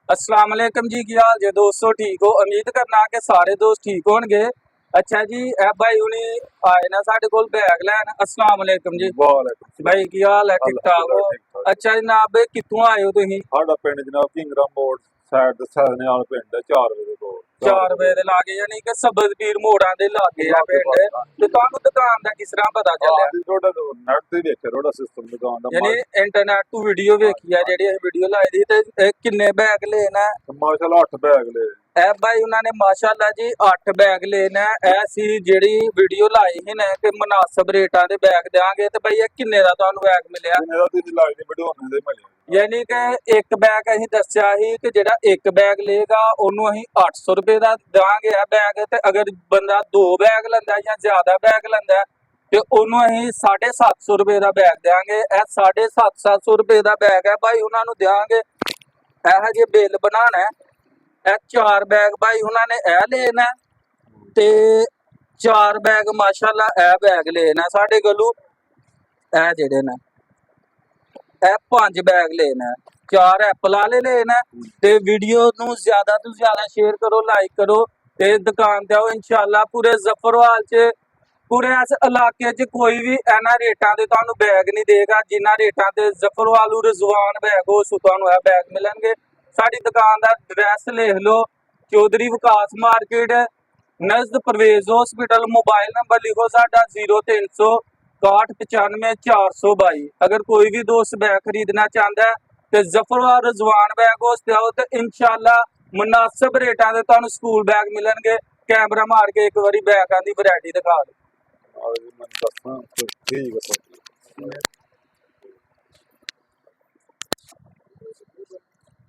अस्सलाम वालेकुम जी, की हाल जे दोस्तों? ठीक हो? उम्मीद करना कि सारे दोस्त ठीक होंगे। अच्छा जी, ए भाई हुनी आए ना साडे कोल बैग लैन। अस्सलाम वालेकुम जी वालेकुम भाई, की हाल है? ठीक ठाक हो? अल्हम्दुलिल्लाह ठीक ठाक। अच्छा जनाब, कित्थों आए हो तुसीं? साडा पिंड जनाब किंगरा मोड़ साइड ते सैने वाला पिंड है 4 बजे को 4 बजे दे लागे, यानी कि सब्ज़पीर मोड़ां दे लागे आ पिंड। ते तुहानू दुकान दा किस तरह पता चलिया? जी थोड़ा नेट ते देखिया थोड़ा सिस्टम दुकान दा यानी इंटरनेट तू वीडियो वेखी है, जेहड़ी असीं वीडियो लाई दी। ते किन्ने बैग लेना? माशाल्लाह 8 बैग ले ए भाई उन्होंने माशाल्लाह जी 8 बैग लेना है। ऐसी जेड़ी वीडियो लाई ही ना कि मुनासिब रेटां दे बैग देंगे। ते भाई किन्ने दा तुहानू बैग मिलिया? किन्ने दा दी लाई दी बढ़ोने दे मिले यानी कि एक बैग असीं दस्सिया ही कि जेड़ा एक बैग लेगा ओनू असीं 800 रुपए दा देंगे है बैग। ते अगर बंदा 2 बैग लैंदा या ज्यादा बैग लैंदा ते ओनू असीं 750 रुपए दा बैग देंगे। ए 750 रुपए दा बैग है भाई, उन्हां नू देंगे। ਇਹ ਜੇ ਬਿੱਲ बनाना है। ਇਹ 4 बैग भाई उन्होंने ए लेना ते 4 बैग माशाल्लाह ए बैग लेना साडे कोलों। ए जेड़े ने ए 5 बैग लेना, 4 एप्पल वाले लेना। ते वीडियो नू ज्यादा तो ज्यादा शेयर करो, लाइक करो ते दुकान ते आओ इंशाल्लाह। पूरे जफरवाल च पूरे इस इलाके च कोई भी इन्हां रेटां दे तुहानू बैग नहीं देगा जिन्हां रेटां ते जफरवाल रिजवान बैग हो सो तुहानू ए बैग मिलणगे। साडी दुकान दा एड्रैस लिख लो, चौधरी विकास मार्केट नज़द परवेज हॉस्पिटल। मोबाइल नंबर लिखो साडा 0300 61 95 422। अगर कोई भी दोस्त बैग खरीदना चाहता है तो जफरवाल रिजवान बैग हाउस ते आओ तो इंशाल्लाह मुनासिब रेटां दे तुहानू स्कूल बैग मिलणगे। कैमरा मार के एक बारी बैगां दी वैरायटी दिखा दो। और मैं दसना ठीक है सर।